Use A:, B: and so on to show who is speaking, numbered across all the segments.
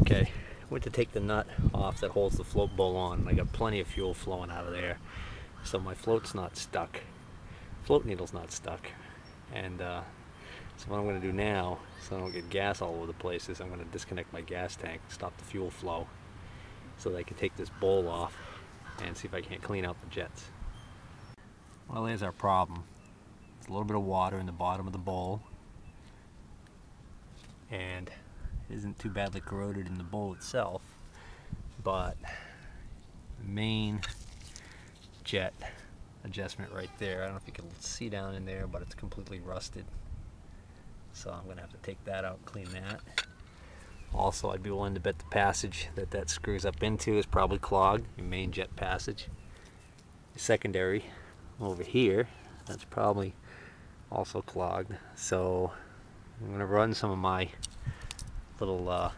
A: Okay, went to take the nut off that holds the float bowl on. I got plenty of fuel flowing out of there, so my float's not stuck. Float needle's not stuck. And so what I'm going to do now, so I don't get gas all over the place, is I'm going to disconnect my gas tank, stop the fuel flow, so that I can take this bowl off and see if I can't clean out the jets. Well, there's our problem. There's a little bit of water in the bottom of the bowl, and it isn't too badly corroded in the bowl itself, but main jet adjustment right there, I don't know if you can see down in there, but it's completely rusted. So I'm going to have to take that out and clean that. Also, I'd be willing to bet the passage that screws up into is probably clogged, your main jet passage. The secondary over here, that's probably also clogged. So I'm going to run some of my little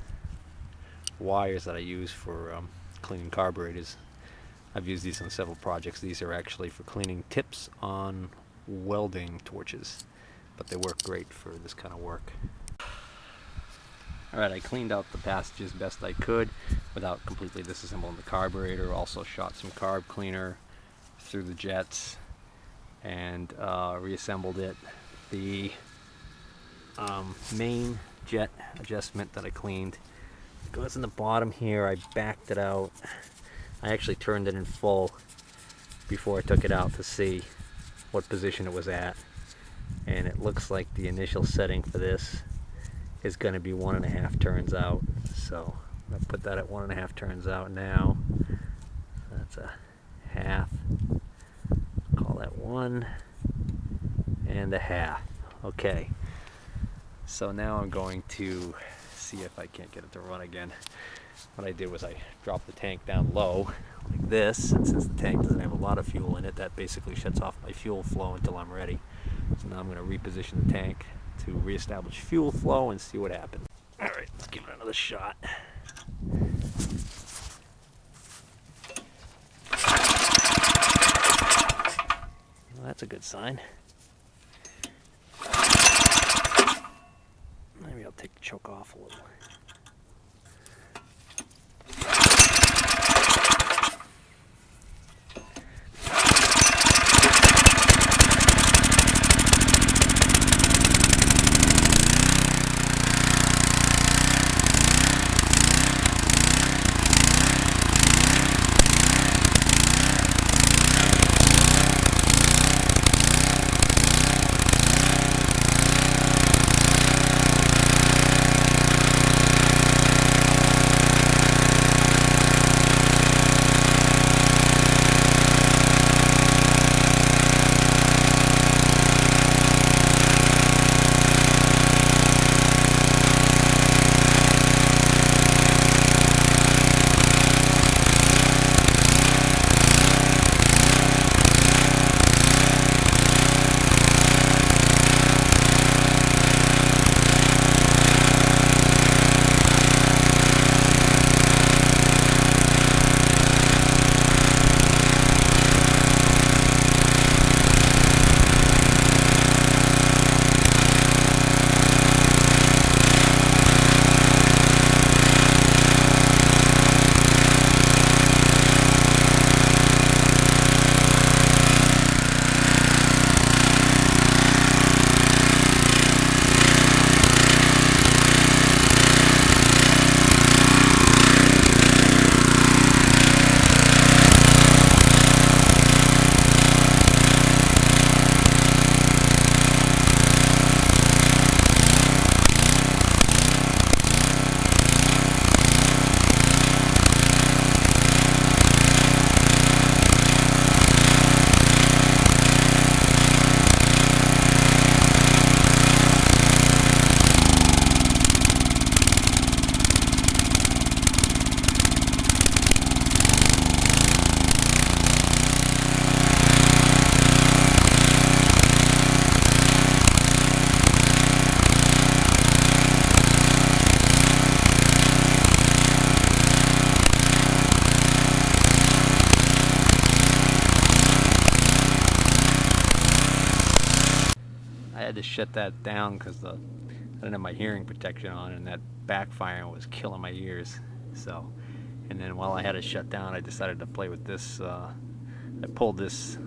A: wires that I use for cleaning carburetors. I've used these on several projects. These are actually for cleaning tips on welding torches, but they work great for this kind of work. Alright, I cleaned out the passages best I could without completely disassembling the carburetor. Also shot some carb cleaner through the jets and reassembled it. The main jet adjustment that I cleaned goes in the bottom here. I backed it out. I actually turned it in full before I took it out to see what position it was at, and it looks like the initial setting for this is going to be 1.5 turns out. So I'm going to put that at 1.5 turns out now. That's a half. Call that 1.5. Okay. So now I'm going to see if I can't get it to run again. What I did was I dropped the tank down low like this, and since the tank doesn't have a lot of fuel in it, that basically shuts off my fuel flow until I'm ready. So now I'm going to reposition the tank to reestablish fuel flow and see what happens. Alright, let's give it another shot. Well, that's a good sign. Maybe I'll take the choke off a little. I had to shut that down because the didn't have my hearing protection on, and that backfiring was killing my ears. So, and then while I had it shut down, I decided to play with this. I pulled this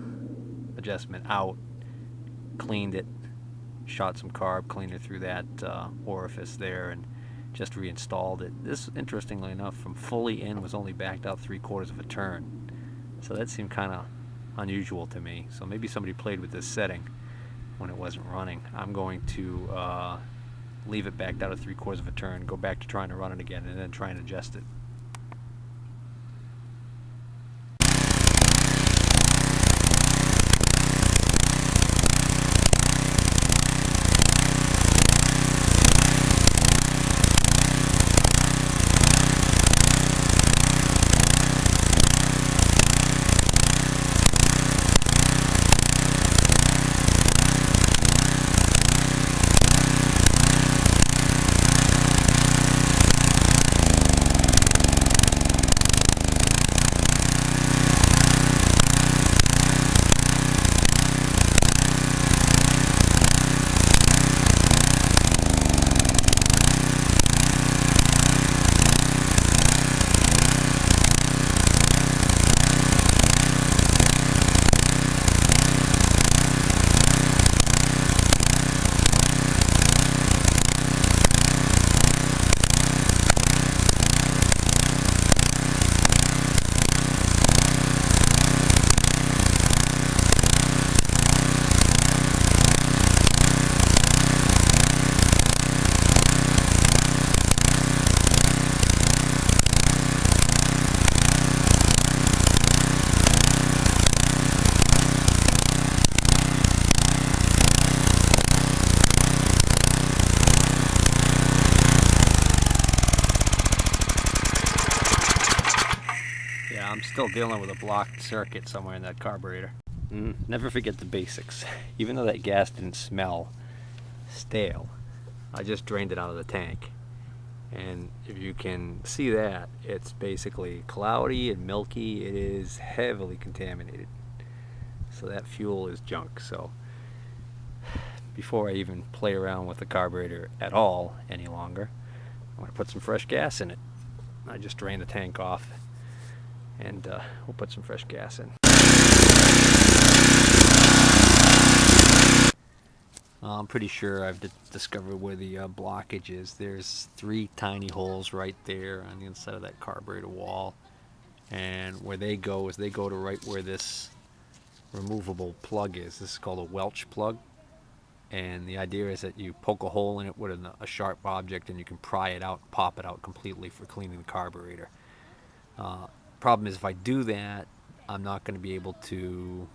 A: adjustment out, cleaned it, shot some carb cleaner through that orifice there, and just reinstalled it. This, interestingly enough, from fully in was only backed out 3/4 of a turn. So that seemed kind of unusual to me. So maybe somebody played with this setting when it wasn't running. I'm going to leave it backed out at 3/4 of a turn, go back to trying to run it again, and then try and adjust it. Yeah, I'm still dealing with a blocked circuit somewhere in that carburetor. Never forget the basics. Even though that gas didn't smell stale, I just drained it out of the tank. And if you can see that, it's basically cloudy and milky. It is heavily contaminated. So that fuel is junk. So before I even play around with the carburetor at all any longer, I'm going to put some fresh gas in it. I just drained the tank off, and we'll put some fresh gas in. I'm pretty sure I've discovered where the blockage is. There's 3 tiny holes right there on the inside of that carburetor wall, and where they go is they go to right where this removable plug is. This is called a Welch plug, and the idea is that you poke a hole in it with a sharp object and you can pry it out, pop it out completely for cleaning the carburetor. Problem is, if I do that, I'm not going to be able to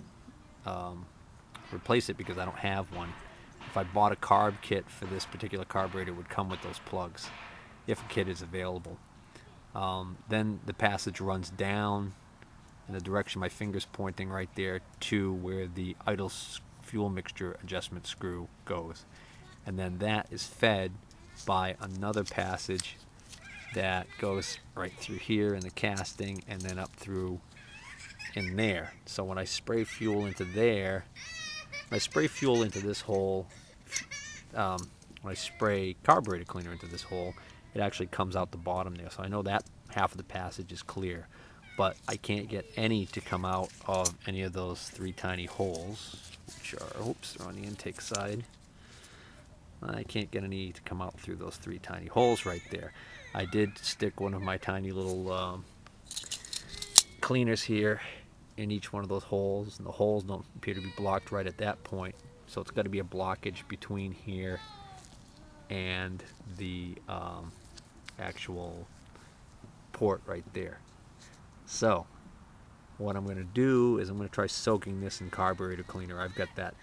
A: replace it because I don't have one. If I bought a carb kit for this particular carburetor, it would come with those plugs, if a kit is available. Then the passage runs down in the direction my finger's pointing right there to where the idle fuel mixture adjustment screw goes. And then that is fed by another passage that goes right through here in the casting and then up through in there. So when I spray fuel into there, when I spray fuel into this hole, when I spray carburetor cleaner into this hole, it actually comes out the bottom there. So I know that half of the passage is clear, but I can't get any to come out of any of those 3 tiny holes, which are, oops, they're on the intake side. I can't get any to come out through those 3 tiny holes right there. I did stick one of my tiny little cleaners here in each one of those holes, and the holes don't appear to be blocked right at that point, so it's got to be a blockage between here and the actual port right there. So what I'm going to do is I'm going to try soaking this in carburetor cleaner. I've got that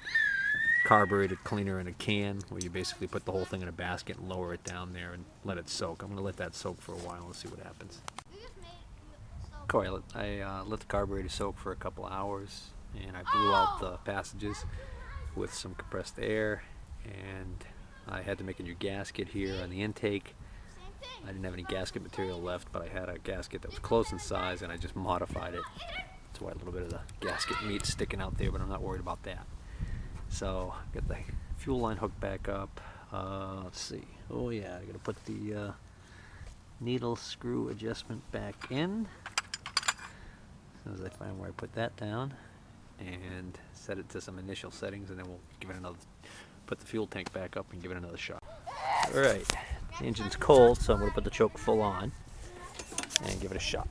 A: carburetor cleaner in a can where you basically put the whole thing in a basket and lower it down there and let it soak. I'm going to let that soak for a while and see what happens. I let the carburetor soak for a couple hours, and I blew out the passages with some compressed air, and I had to make a new gasket here on the intake. I didn't have any gasket material left, but I had a gasket that was close in size, and I just modified it. That's why a little bit of the gasket meat sticking out there, but I'm not worried about that. So, get the fuel line hooked back up. Let's see. Oh yeah, I gotta put the needle screw adjustment back in. As soon as I find where I put that down, and set it to some initial settings, and then we'll give it another, put the fuel tank back up and give it another shot. Alright, the engine's cold, so I'm going to put the choke full on and give it a shot.